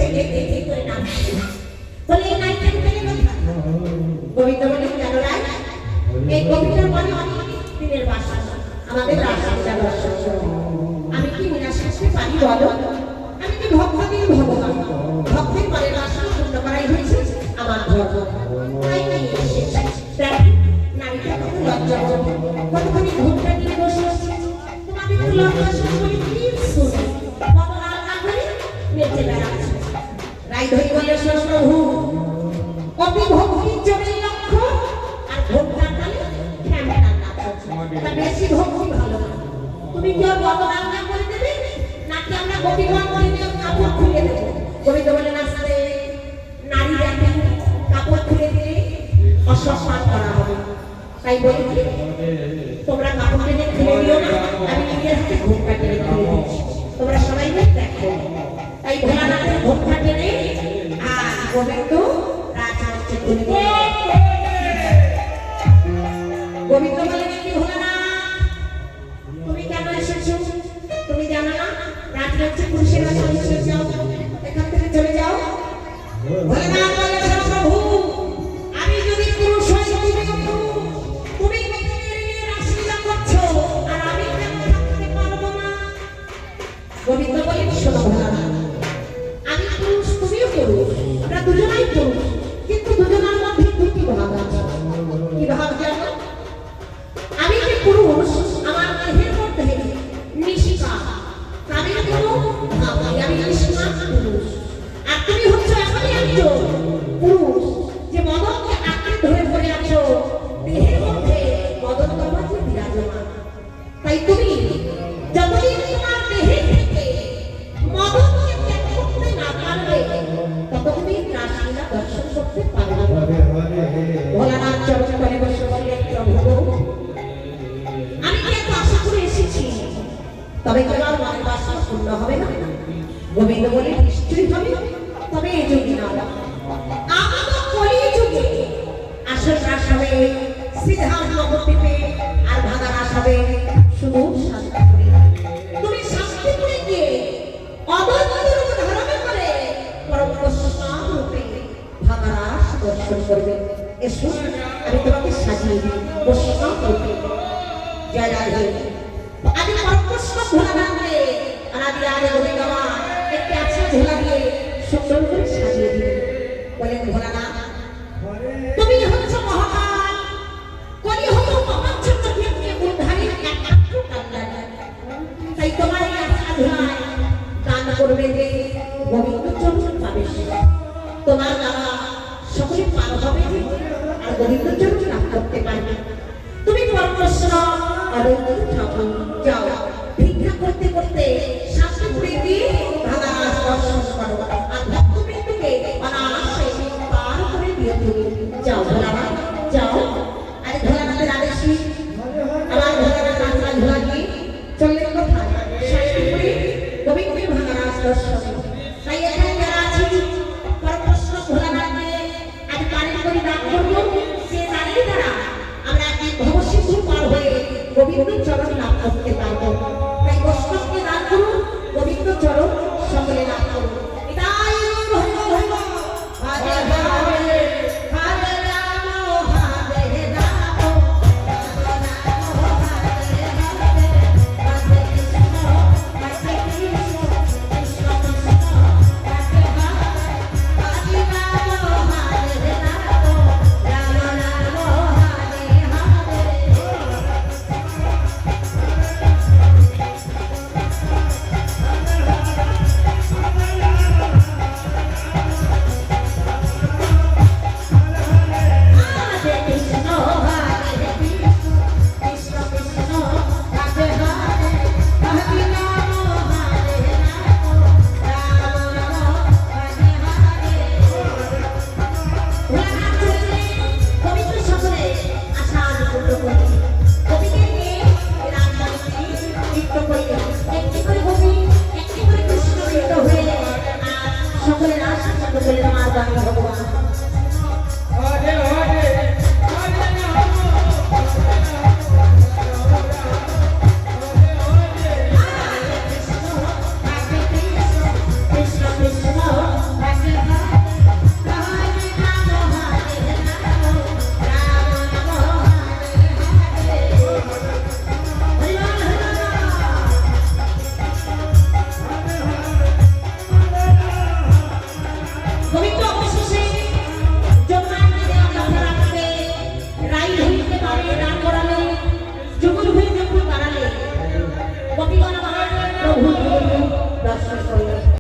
করে নাম বলে এই নাইটটা পেলে কথা কবিতা বলে কেন রায় এই কবিতার মানে অনেক দিনের বাসা আমাদের রাজনীতিটা আমি কি মিনা শাস্তি পারি বলো আমি কি ভক্তদের ভগবান ভক্তের পরে বাসা পূর্ণ করাই হয়েছে আমার ধর্ম তাই নাই এসেছি নারীটা কত লজ্জা কতখানি ঘুমটা নিয়ে বসে তোমাদের লজ্জা শেষ করে প্লিজ শুনে কত আলগা করে নেচে বেড়াচ্ছে রাই ধরি বলে প্রভু কবি ভক্তির জন্য লক্ষ্য আর ঘুমটা কালে খ্যামেরা তা বেশি ভক্তি ভালো তুমি কি ওর কত আলগা করে দেবে নাকি আমরা কবিগণ করে দিয়ে কাপড় খুলে দেবো কবিতা বলে নাচতে নারী জাতি কাপড় খুলে দিয়ে অসম্মান করা হবে তাই বলি কি তোমরা কাপড় টেনে খুলে দিও না আমি নিজের হাতে ঘোমটা টেনে খুলে দিচ্ছি তোমরা সবাই মিলে দেখো তাই ভোলানাথের ঘোমটা টেনে আর গোবিন্দ রাজহংসে খুলে দিয়ে গোবিন্দ বলে কি ভোলানাথ তুমি কেন এসেছো তুমি জানো না রাজহংসে পুরুষেরা সঙ্গে যাও এখান থেকে চলে যাও ভোলানাথ বলে প্রভু আমি যদি পুরুষ হই তুমি গোবিন্দ বলে শোনো ভোলানাথ আমি পুরুষ তুমিও পুরুষ আমরা দুজনাই পুরুষ কিন্তু দুজনের মধ্যে দুটি ভাগ আছে কি ভাগ জানো আমি যে পুরুষ আমার দেহের মধ্যে নিষ্কা তাদের কোনো ভাব নেই আমি নিষ্কা পুরুষ আর তুমি হচ্ছে এখনই একজন পুরুষ যে মদনকে আঁকড়ে ধরে পড়ে আছো দেহের মধ্যে মদন তোমাকে বিরাজমান তাই তুমি যতদিন তোমার দেহে থেকে মদনকে ত্যাগ করতে না পারবে ততদিন রাসলীলা দর্শন করতে পারবে ভোলানাথ চরণ করে বসে বললেন প্রভু আমি কি এত আশা করে এসেছি তবে কি আমার মনের বাসনা পূর্ণ হবে না গোবিন্দ বলে নিশ্চয়ই হবে তবে এই যুগে না আমি তো কলি যুগে আসল রাস হবে সিদ্ধান্ত নবদ্বীপে আর ভাঙা রাস হবে শুধু শান্তিপুরে তুমি শান্তিপুরে গিয়ে অদ্বৈত রূপ ধারণ করে পরম কৃষ্ণ রূপে ভাঙা রাস দর্শন করবে এসো আমি তোমাকে সাজিয়ে দিই কৃষ্ণ রূপে জয় রাধে আমি পরম কৃষ্ণ ভোলানাথকে আনাদি আরে গোবিন্দ একটি আচ্ছা ঝোলা দিয়ে সুন্দর করে সাজিয়ে দিবে বলেন ভোলানাথ তুমি হচ্ছ মহাকাল কলি হলো প্রপঞ্চের ক্ষেত্রে উদ্ধারের একমাত্র কান্ডারি তাই তোমার এই আশা ধরায় দান করবে যে গোবিন্দ চরণ পাবে তোমার দ্বারা সকলে পার হবে যে আর গোবিন্দ চরণ লাভ করতে পারবে তুমি পরমেশ্বর অনন্ত ঠাকুর যাও ভিক্ষা করতে করতে শাস্ত্রপুরে গিয়ে ভাঙা রাস দর্শন করো আর ভক্তবৃন্দকে অনায়াসে পার করে দিয়ে তুমি যাও ভোলানাথ যাও আরে ভোলানাথের আদেশে আমার ভোলানাথ আজরা ঝোলা দিয়ে চললেন কোথায় শাস্ত্রপুরে গোবিন্দের ভাঙা রাস দর্শন তাই এখানে যারা আছি পরমেশ্বর ভোলানাথকে আজ পালন করে দান করবো সে নারীর দ্বারা আমরা একদিন ভবসিদ্ধ পার হয়ে গোবিন্দ চরণ লাভ করতে পারবো তাই বৈষ্ণবকে দান করুন গোবিন্দ চরণ সকলে লাভ করুন এটাই সকলের আশীর্বাদ করে আমার ভগবান